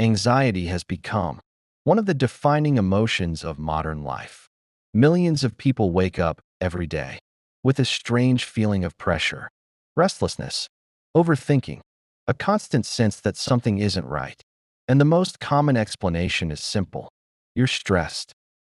Anxiety has become one of the defining emotions of modern life. Millions of people wake up every day with a strange feeling of pressure, restlessness, overthinking, a constant sense that something isn't right. And the most common explanation is simple. You're stressed.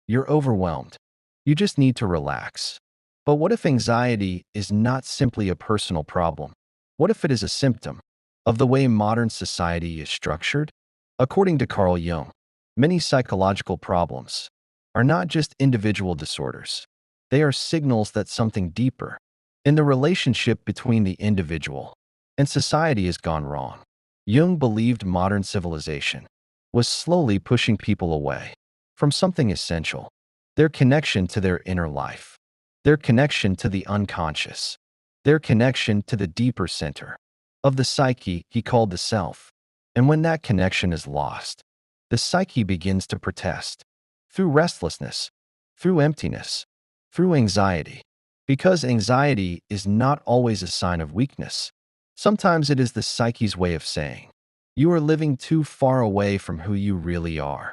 You're overwhelmed. You just need to relax. But what if anxiety is not simply a personal problem? What if it is a symptom of the way modern society is structured? According to Carl Jung, many psychological problems are not just individual disorders. They are signals that something deeper in the relationship between the individual and society has gone wrong. Jung believed modern civilization was slowly pushing people away from something essential, their connection to their inner life, their connection to the unconscious, their connection to the deeper center of the psyche he called the self. And when that connection is lost, the psyche begins to protest through restlessness, through emptiness, through anxiety. Because anxiety is not always a sign of weakness. Sometimes it is the psyche's way of saying, you are living too far away from who you really are.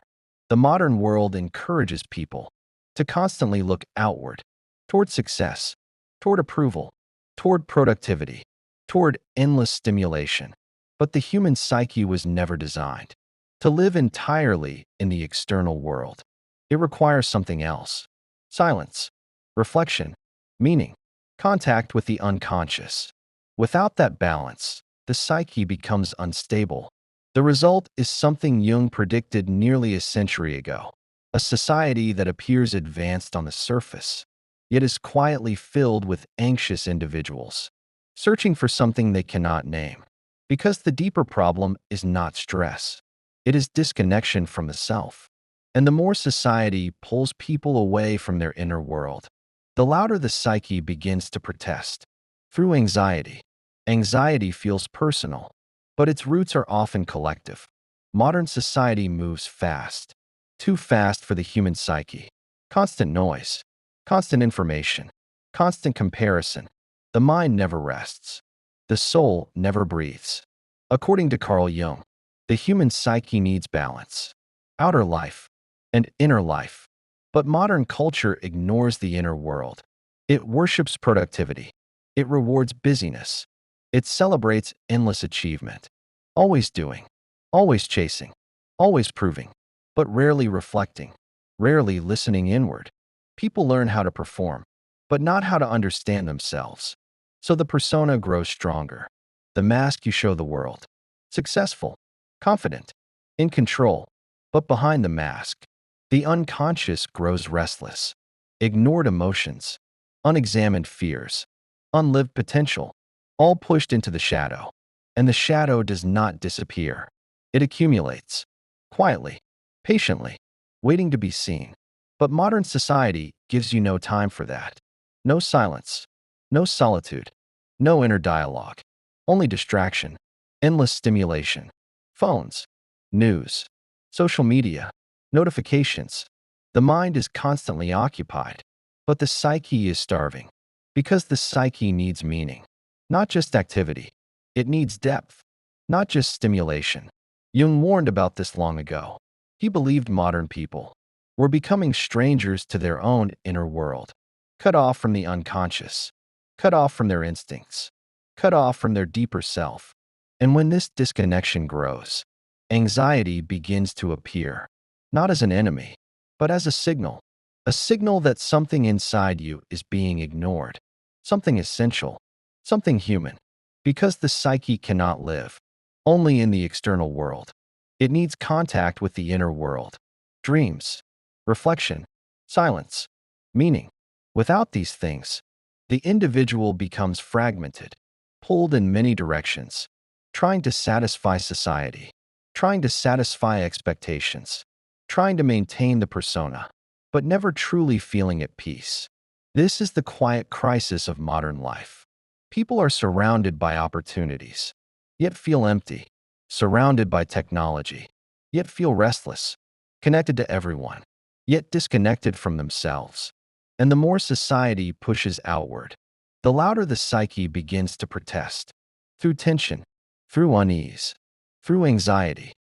The modern world encourages people to constantly look outward, toward success, toward approval, toward productivity, toward endless stimulation. But the human psyche was never designed to live entirely in the external world. It requires something else: silence, reflection, meaning, contact with the unconscious. Without that balance, the psyche becomes unstable. The result is something Jung predicted nearly a century ago: a society that appears advanced on the surface, yet is quietly filled with anxious individuals, searching for something they cannot name. Because the deeper problem is not stress, it is disconnection from the self. And the more society pulls people away from their inner world, the louder the psyche begins to protest. Through anxiety. Anxiety feels personal, but its roots are often collective. Modern society moves fast, too fast for the human psyche. Constant noise, constant information, constant comparison. The mind never rests. The soul never breathes. According to Carl Jung, the human psyche needs balance, outer life and inner life. But modern culture ignores the inner world. It worships productivity. It rewards busyness. It celebrates endless achievement. Always doing, always chasing, always proving, but rarely reflecting, rarely listening inward. People learn how to perform, but not how to understand themselves. So the persona grows stronger. The mask you show the world. Successful, confident, in control. But behind the mask, the unconscious grows restless. Ignored emotions, unexamined fears, unlived potential, all pushed into the shadow. And the shadow does not disappear. It accumulates, quietly, patiently, waiting to be seen. But modern society gives you no time for that. No silence, no solitude, no inner dialogue, only distraction, endless stimulation, phones, news, social media, notifications. The mind is constantly occupied, but the psyche is starving. Because the psyche needs meaning, not just activity. It needs depth, not just stimulation. Jung warned about this long ago. He believed modern people were becoming strangers to their own inner world, cut off from the unconscious, cut off from their instincts, cut off from their deeper self. And when this disconnection grows, anxiety begins to appear, not as an enemy, but as a signal that something inside you is being ignored, something essential, something human. Because the psyche cannot live only in the external world. It needs contact with the inner world, dreams, reflection, silence, meaning. Without these things, the individual becomes fragmented, pulled in many directions, trying to satisfy society, trying to satisfy expectations, trying to maintain the persona, but never truly feeling at peace. This is the quiet crisis of modern life. People are surrounded by opportunities, yet feel empty, surrounded by technology, yet feel restless, connected to everyone, yet disconnected from themselves. And the more society pushes outward, the louder the psyche begins to protest, through tension, through unease, through anxiety.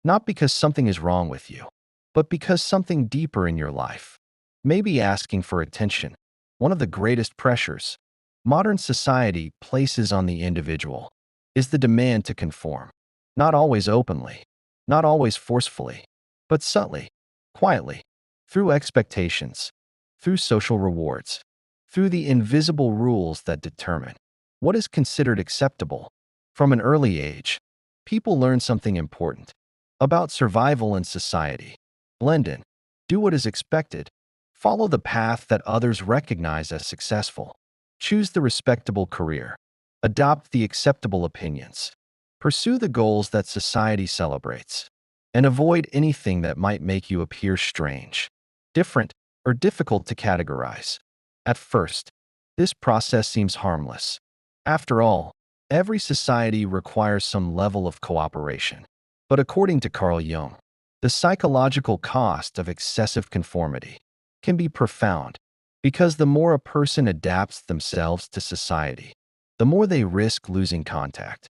not because something is wrong with you, but because something deeper in your life may be asking for attention. One of the greatest pressures modern society places on the individual is the demand to conform, not always openly, not always forcefully, but subtly, quietly, through expectations, through social rewards, through the invisible rules that determine what is considered acceptable. From an early age, people learn something important about survival in society. Blend in, do what is expected, follow the path that others recognize as successful, choose the respectable career, adopt the acceptable opinions, pursue the goals that society celebrates, and avoid anything that might make you appear strange, different, or difficult to categorize. At first, this process seems harmless. After all, every society requires some level of cooperation. But according to Carl Jung, the psychological cost of excessive conformity can be profound because the more a person adapts themselves to society, the more they risk losing contact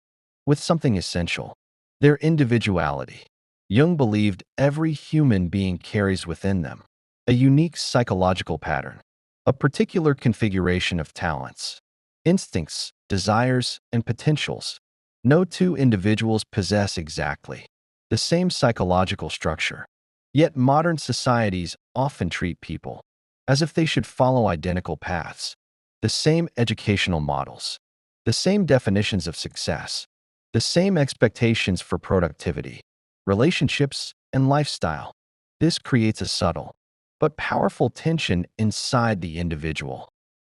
with something essential, their individuality. Jung believed every human being carries within them a unique psychological pattern, a particular configuration of talents, instincts, desires, and potentials. No two individuals possess exactly the same psychological structure. Yet modern societies often treat people as if they should follow identical paths, the same educational models, the same definitions of success, the same expectations for productivity, relationships, and lifestyle. This creates a subtle but powerful tension inside the individual.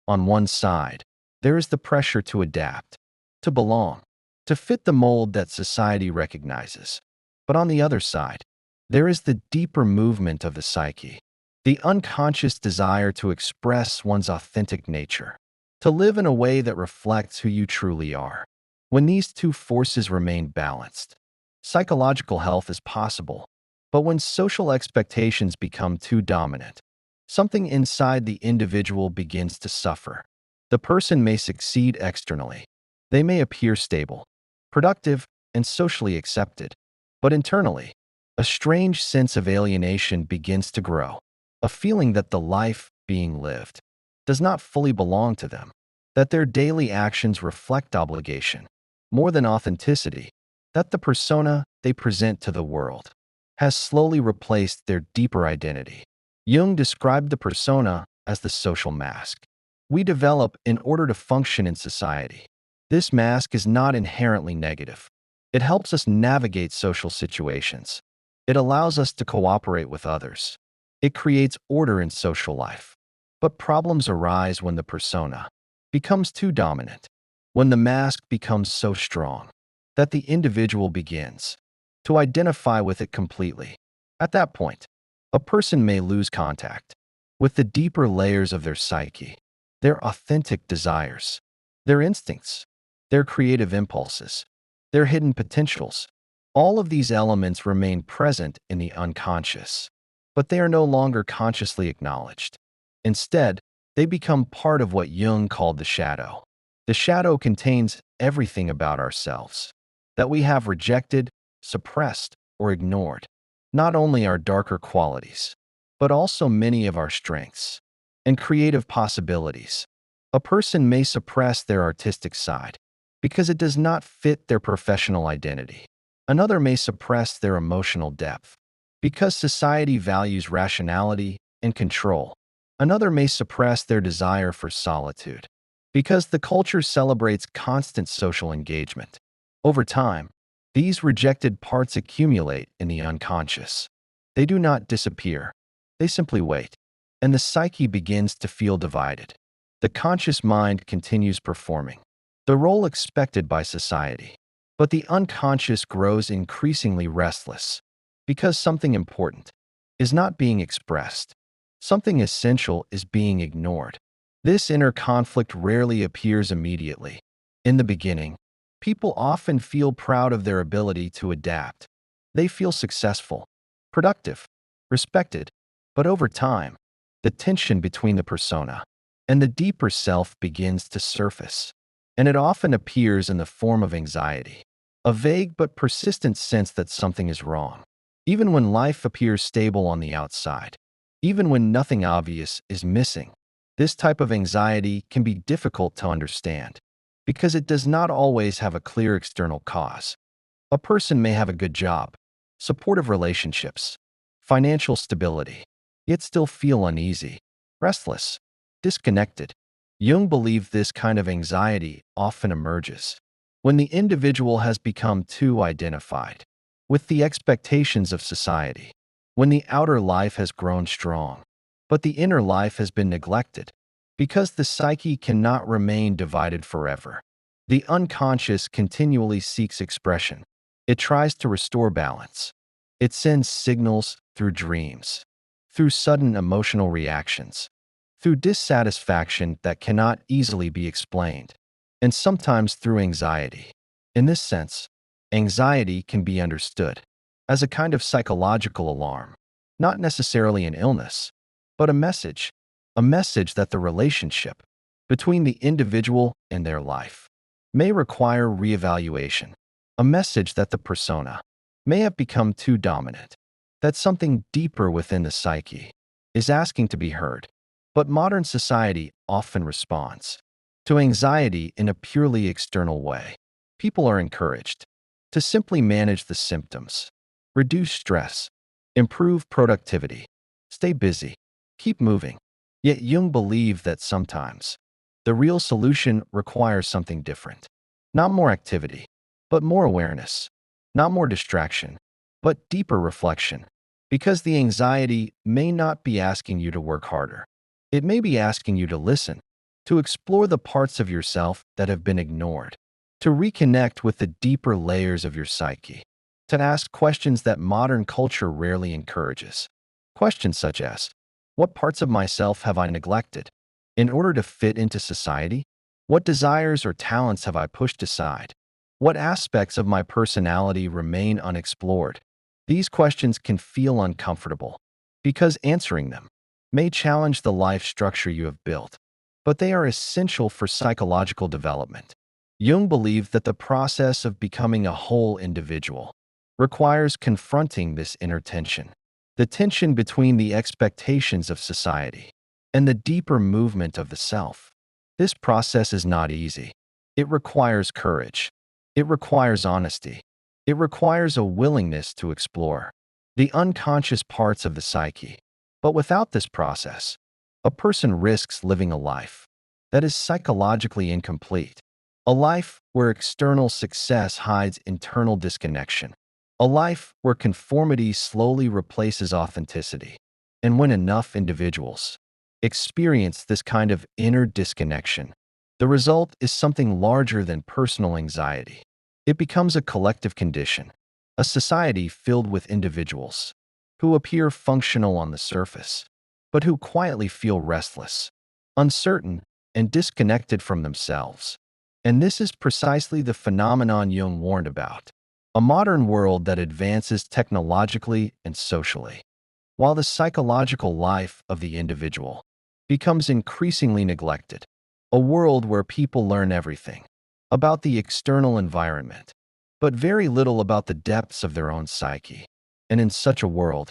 On one side, there is the pressure to adapt, to belong, to fit the mold that society recognizes. But on the other side, there is the deeper movement of the psyche, the unconscious desire to express one's authentic nature, to live in a way that reflects who you truly are. When these two forces remain balanced, psychological health is possible. But when social expectations become too dominant, something inside the individual begins to suffer. The person may succeed externally. They may appear stable, productive, and socially accepted. But internally, a strange sense of alienation begins to grow, a feeling that the life being lived does not fully belong to them, that their daily actions reflect obligation more than authenticity, that the persona they present to the world has slowly replaced their deeper identity. Jung described the persona as the social mask we develop in order to function in society. This mask is not inherently negative. It helps us navigate social situations. It allows us to cooperate with others. It creates order in social life. But problems arise when the persona becomes too dominant, when the mask becomes so strong that the individual begins to identify with it completely. At that point, a person may lose contact with the deeper layers of their psyche, their authentic desires, their instincts, their creative impulses, their hidden potentials. All of these elements remain present in the unconscious, but they are no longer consciously acknowledged. Instead, they become part of what Jung called the shadow. The shadow contains everything about ourselves that we have rejected, suppressed, or ignored. Not only our darker qualities, but also many of our strengths and creative possibilities. A person may suppress their artistic side because it does not fit their professional identity. Another may suppress their emotional depth because society values rationality and control. Another may suppress their desire for solitude because the culture celebrates constant social engagement. Over time, these rejected parts accumulate in the unconscious. They do not disappear. They simply wait, and the psyche begins to feel divided. The conscious mind continues performing the role expected by society, but the unconscious grows increasingly restless because something important is not being expressed. Something essential is being ignored. This inner conflict rarely appears immediately. In the beginning, people often feel proud of their ability to adapt. They feel successful, productive, respected. But over time, the tension between the persona and the deeper self begins to surface, and it often appears in the form of anxiety, a vague but persistent sense that something is wrong, Even when life appears stable on the outside, even when nothing obvious is missing, this type of anxiety can be difficult to understand because it does not always have a clear external cause. A person may have a good job, supportive relationships, financial stability, yet still feel uneasy, restless, disconnected. Jung believed this kind of anxiety often emerges when the individual has become too identified with the expectations of society, when the outer life has grown strong, but the inner life has been neglected. Because the psyche cannot remain divided forever, the unconscious continually seeks expression. It tries to restore balance. It sends signals through dreams, through sudden emotional reactions, through dissatisfaction that cannot easily be explained, and sometimes through anxiety. In this sense, anxiety can be understood as a kind of psychological alarm, not necessarily an illness, but a message that the relationship between the individual and their life may require reevaluation, a message that the persona may have become too dominant, that something deeper within the psyche is asking to be heard. But modern society often responds to anxiety in a purely external way. People are encouraged to simply manage the symptoms, reduce stress, improve productivity, stay busy, keep moving. Yet Jung believed that sometimes the real solution requires something different. Not more activity, but more awareness. Not more distraction, but deeper reflection. Because the anxiety may not be asking you to work harder. It may be asking you to listen, to explore the parts of yourself that have been ignored, to reconnect with the deeper layers of your psyche, to ask questions that modern culture rarely encourages. Questions such as, what parts of myself have I neglected in order to fit into society? What desires or talents have I pushed aside? What aspects of my personality remain unexplored? These questions can feel uncomfortable because answering them may challenge the life structure you have built, but they are essential for psychological development. Jung believed that the process of becoming a whole individual requires confronting this inner tension, the tension between the expectations of society and the deeper movement of the self. This process is not easy. It requires courage. It requires honesty. It requires a willingness to explore the unconscious parts of the psyche. But without this process, a person risks living a life that is psychologically incomplete, a life where external success hides internal disconnection, a life where conformity slowly replaces authenticity. And when enough individuals experience this kind of inner disconnection, the result is something larger than personal anxiety. It becomes a collective condition, a society filled with individuals who appear functional on the surface, but who quietly feel restless, uncertain, and disconnected from themselves. And this is precisely the phenomenon Jung warned about: a modern world that advances technologically and socially, while the psychological life of the individual becomes increasingly neglected. A world where people learn everything about the external environment, but very little about the depths of their own psyche. And in such a world,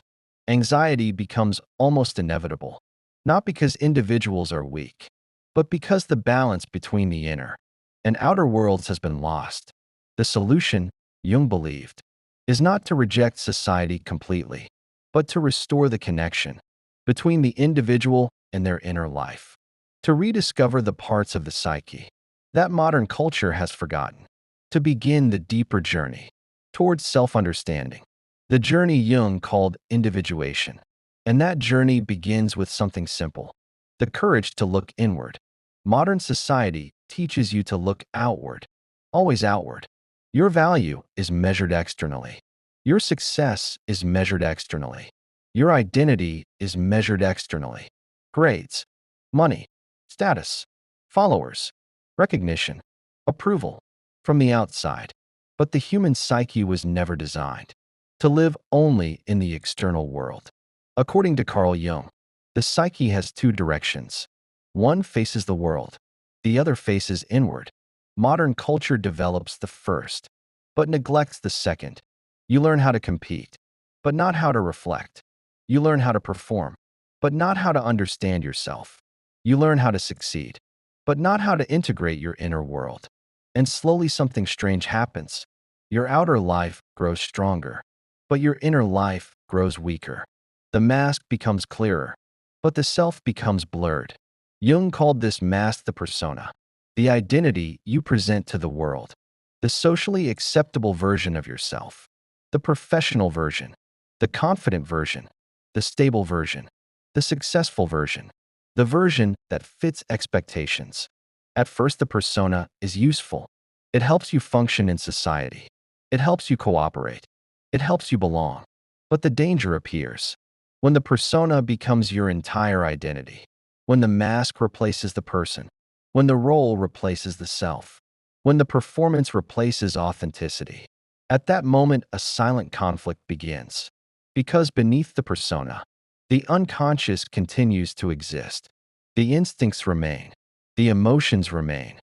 anxiety becomes almost inevitable, not because individuals are weak, but because the balance between the inner and outer worlds has been lost. The solution, Jung believed, is not to reject society completely, but to restore the connection between the individual and their inner life, to rediscover the parts of the psyche that modern culture has forgotten, to begin the deeper journey towards self-understanding, the journey Jung called individuation. And that journey begins with something simple: the courage to look inward. Modern society teaches you to look outward, always outward. Your value is measured externally. Your success is measured externally. Your identity is measured externally. Grades, money, status, followers, recognition, approval from the outside. But the human psyche was never designed to live only in the external world. According to Carl Jung, the psyche has two directions. One faces the world, the other faces inward. Modern culture develops the first, but neglects the second. You learn how to compete, but not how to reflect. You learn how to perform, but not how to understand yourself. You learn how to succeed, but not how to integrate your inner world. And slowly something strange happens. Your outer life grows stronger, but your inner life grows weaker. The mask becomes clearer, but the self becomes blurred. Jung called this mask the persona, the identity you present to the world, the socially acceptable version of yourself, the professional version, the confident version, the stable version, the successful version, the version that fits expectations. At first, the persona is useful. It helps you function in society. It helps you cooperate. It helps you belong. But the danger appears when the persona becomes your entire identity, when the mask replaces the person, when the role replaces the self, when the performance replaces authenticity. At that moment, a silent conflict begins. Because beneath the persona, the unconscious continues to exist. The instincts remain. The emotions remain.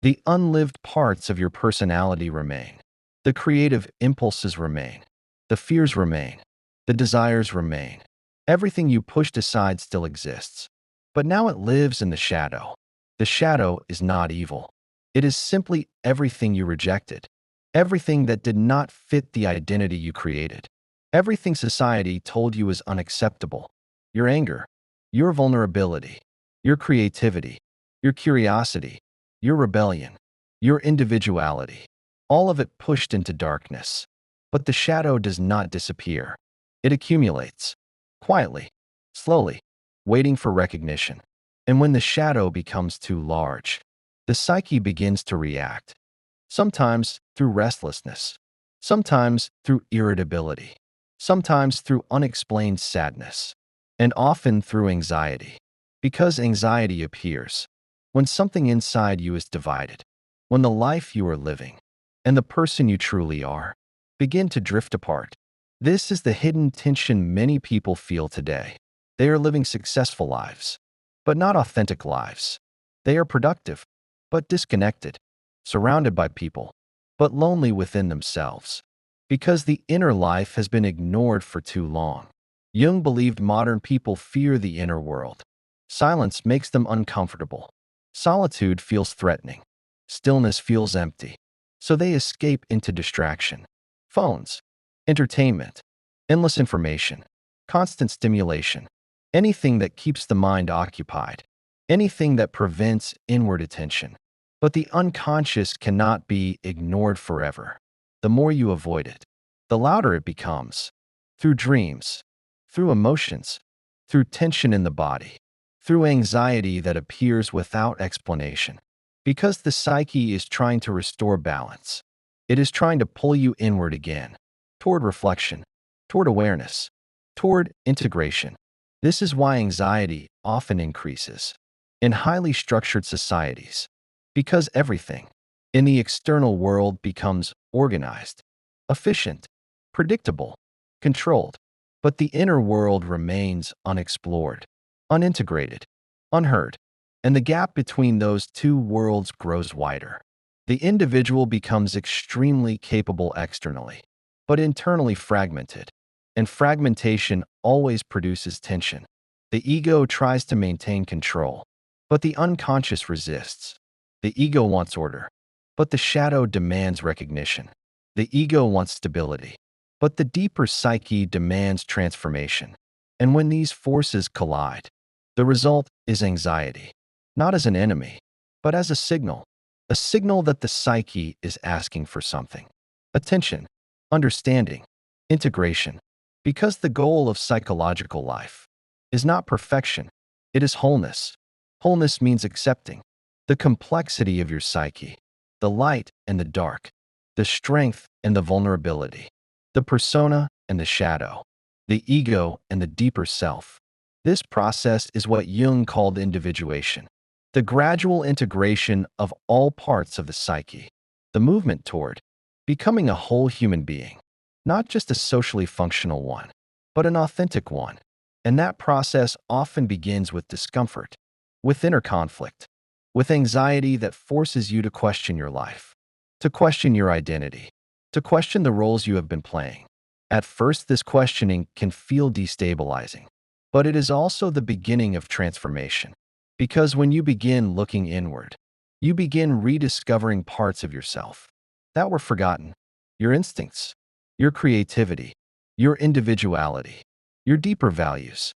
The unlived parts of your personality remain. The creative impulses remain. The fears remain. The desires remain. Everything you pushed aside still exists. But now it lives in the shadow. The shadow is not evil. It is simply everything you rejected. Everything that did not fit the identity you created. Everything society told you is unacceptable. Your anger, your vulnerability, your creativity, your curiosity, your rebellion, your individuality. All of it pushed into darkness. But the shadow does not disappear. It accumulates, quietly, slowly, waiting for recognition. And when the shadow becomes too large, the psyche begins to react. Sometimes through restlessness, sometimes through irritability, sometimes through unexplained sadness, and often through anxiety. Because anxiety appears when something inside you is divided, when the life you are living and the person you truly are begin to drift apart. This is the hidden tension many people feel today. They are living successful lives, but not authentic lives. They are productive, but disconnected, surrounded by people, but lonely within themselves, because the inner life has been ignored for too long. Jung believed modern people fear the inner world. Silence makes them uncomfortable. Solitude feels threatening. Stillness feels empty. So they escape into distraction. Phones, entertainment, endless information, constant stimulation, anything that keeps the mind occupied, anything that prevents inward attention. But the unconscious cannot be ignored forever. The more you avoid it, the louder it becomes. Through dreams, through emotions, through tension in the body, through anxiety that appears without explanation. Because the psyche is trying to restore balance. It is trying to pull you inward again, toward reflection, toward awareness, toward integration. This is why anxiety often increases in highly structured societies, because everything in the external world becomes organized, efficient, predictable, controlled, but the inner world remains unexplored, unintegrated, unheard, and the gap between those two worlds grows wider. The individual becomes extremely capable externally, but internally fragmented, and fragmentation always produces tension. The ego tries to maintain control, but the unconscious resists. The ego wants order, but the shadow demands recognition. The ego wants stability, but the deeper psyche demands transformation. And when these forces collide, the result is anxiety, not as an enemy, but as a signal that the psyche is asking for something. Attention, understanding, integration. Because the goal of psychological life is not perfection, it is wholeness. Wholeness means accepting the complexity of your psyche, the light and the dark, the strength and the vulnerability, the persona and the shadow, the ego and the deeper self. This process is what Jung called individuation, the gradual integration of all parts of the psyche, the movement toward becoming a whole human being, not just a socially functional one, but an authentic one. And that process often begins with discomfort, with inner conflict, with anxiety that forces you to question your life, to question your identity, to question the roles you have been playing. At first, this questioning can feel destabilizing, but it is also the beginning of transformation. Because when you begin looking inward, you begin rediscovering parts of yourself that were forgotten, your instincts, your creativity, your individuality, your deeper values.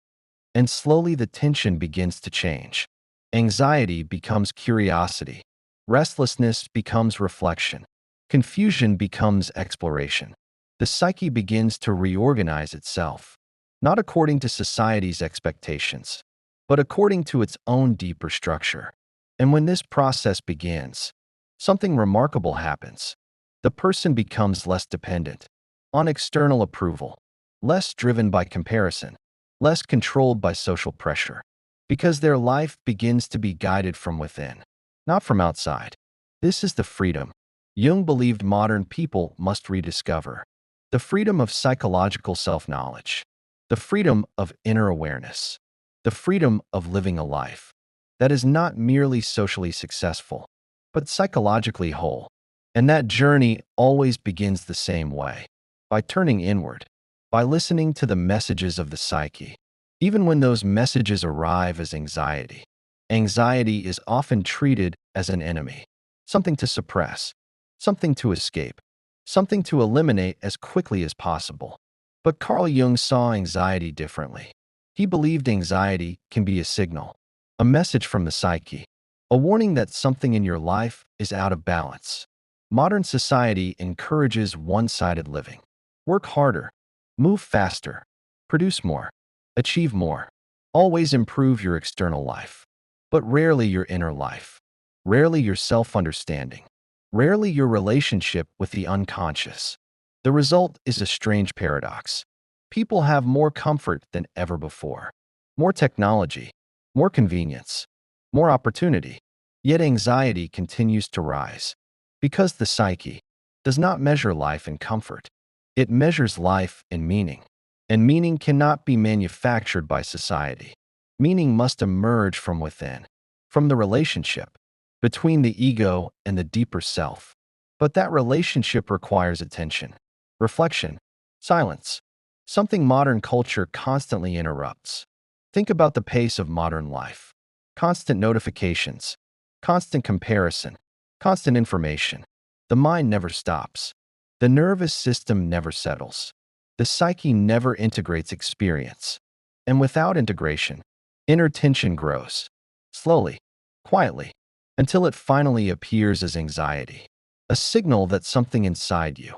And slowly the tension begins to change. Anxiety becomes curiosity. Restlessness becomes reflection. Confusion becomes exploration. The psyche begins to reorganize itself, not according to society's expectations, but according to its own deeper structure. And when this process begins, something remarkable happens. The person becomes less dependent on external approval, less driven by comparison, less controlled by social pressure, because their life begins to be guided from within, not from outside. This is the freedom Jung believed modern people must rediscover: the freedom of psychological self-knowledge, the freedom of inner awareness, the freedom of living a life that is not merely socially successful, but psychologically whole. And that journey always begins the same way: by turning inward, by listening to the messages of the psyche. Even when those messages arrive as anxiety, anxiety is often treated as an enemy, something to suppress, something to escape, something to eliminate as quickly as possible. But Carl Jung saw anxiety differently. He believed anxiety can be a signal, a message from the psyche, a warning that something in your life is out of balance. Modern society encourages one-sided living. Work harder, move faster, produce more, achieve more. Always improve your external life, but rarely your inner life, rarely your self-understanding, rarely your relationship with the unconscious. The result is a strange paradox. People have more comfort than ever before, more technology, more convenience, more opportunity, yet anxiety continues to rise. Because the psyche does not measure life in comfort, it measures life in meaning. And meaning cannot be manufactured by society. Meaning must emerge from within, from the relationship between the ego and the deeper self. But that relationship requires attention, reflection, silence, something modern culture constantly interrupts. Think about the pace of modern life: constant notifications, constant comparison, constant information. The mind never stops. The nervous system never settles. The psyche never integrates experience. And without integration, inner tension grows, slowly, quietly, until it finally appears as anxiety, a signal that something inside you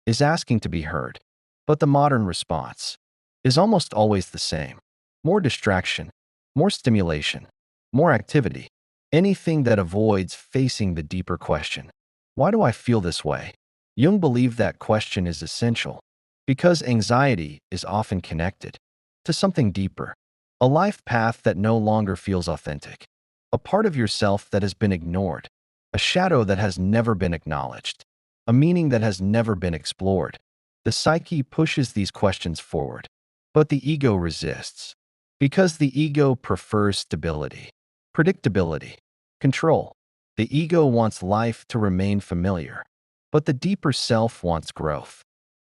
is asking to be heard. But the modern response is almost always the same: more distraction, more stimulation, more activity, anything that avoids facing the deeper question: why do I feel this way? Jung believed that question is essential because anxiety is often connected to something deeper, a life path that no longer feels authentic, a part of yourself that has been ignored, a shadow that has never been acknowledged, a meaning that has never been explored. The psyche pushes these questions forward, but the ego resists, because the ego prefers stability, predictability, control. The ego wants life to remain familiar, but the deeper self wants growth,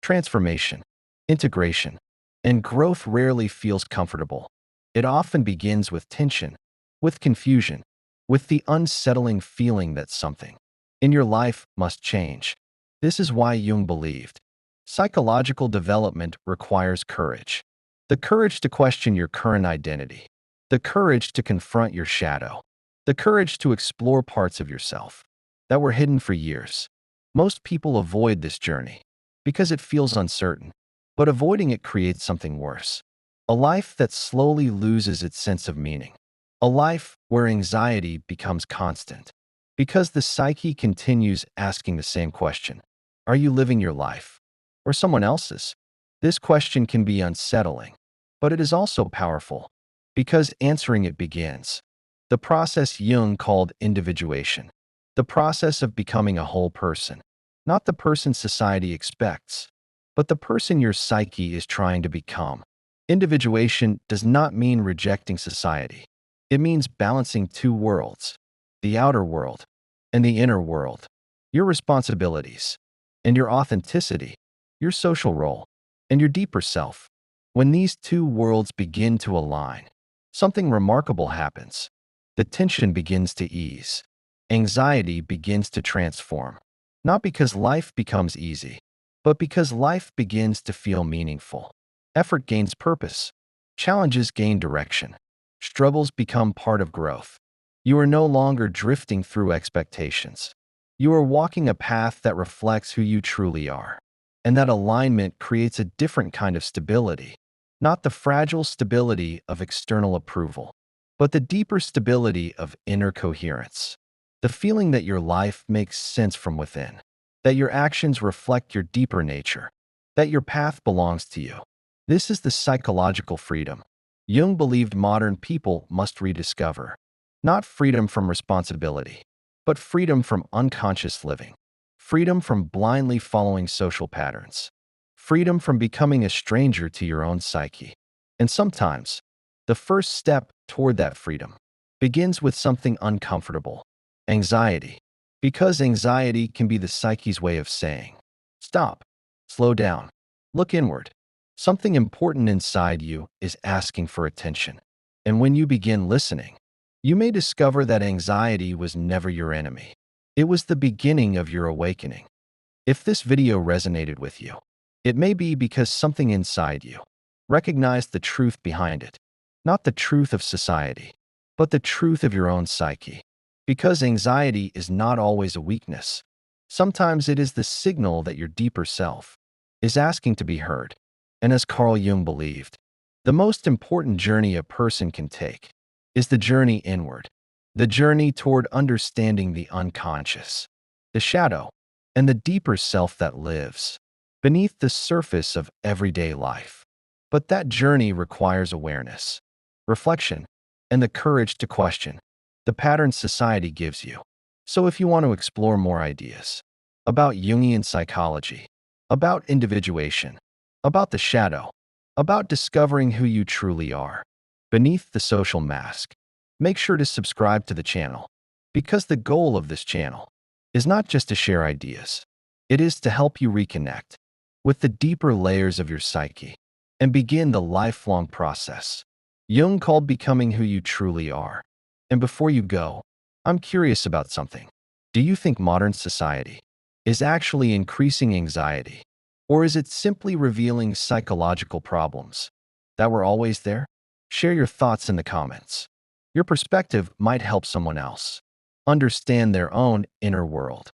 transformation, integration. And growth rarely feels comfortable. It often begins with tension, with confusion, with the unsettling feeling that something in your life must change. This is why Jung believed psychological development requires courage. The courage to question your current identity, the courage to confront your shadow, the courage to explore parts of yourself that were hidden for years. Most people avoid this journey because it feels uncertain, but avoiding it creates something worse: a life that slowly loses its sense of meaning, a life where anxiety becomes constant, because the psyche continues asking the same question: are you living your life or someone else's? This question can be unsettling, but it is also powerful, because answering it begins the process Jung called individuation, the process of becoming a whole person, not the person society expects, but the person your psyche is trying to become. Individuation does not mean rejecting society. It means balancing two worlds: the outer world and the inner world, your responsibilities and your authenticity, your social role and your deeper self. When these two worlds begin to align, something remarkable happens. The tension begins to ease. Anxiety begins to transform. Not because life becomes easy, but because life begins to feel meaningful. Effort gains purpose. Challenges gain direction. Struggles become part of growth. You are no longer drifting through expectations. You are walking a path that reflects who you truly are. And that alignment creates a different kind of stability, not the fragile stability of external approval, but the deeper stability of inner coherence. The feeling that your life makes sense from within, that your actions reflect your deeper nature, that your path belongs to you. This is the psychological freedom Jung believed modern people must rediscover. Not freedom from responsibility, but freedom from unconscious living. Freedom from blindly following social patterns. Freedom from becoming a stranger to your own psyche. And sometimes, the first step toward that freedom begins with something uncomfortable: anxiety. Because anxiety can be the psyche's way of saying, stop, slow down, look inward. Something important inside you is asking for attention. And when you begin listening, you may discover that anxiety was never your enemy. It was the beginning of your awakening. If this video resonated with you, it may be because something inside you recognized the truth behind it. Not the truth of society, but the truth of your own psyche. Because anxiety is not always a weakness. Sometimes it is the signal that your deeper self is asking to be heard. And as Carl Jung believed, the most important journey a person can take is the journey inward, the journey toward understanding the unconscious, the shadow, and the deeper self that lives beneath the surface of everyday life. But that journey requires awareness, reflection, and the courage to question the patterns society gives you. So if you want to explore more ideas about Jungian psychology, about individuation, about the shadow, about discovering who you truly are beneath the social mask, make sure to subscribe to the channel, because the goal of this channel is not just to share ideas. It is to help you reconnect with the deeper layers of your psyche and begin the lifelong process Jung called becoming who you truly are. And before you go, I'm curious about something. Do you think modern society is actually increasing anxiety? Or is it simply revealing psychological problems that were always there? Share your thoughts in the comments. Your perspective might help someone else understand their own inner world.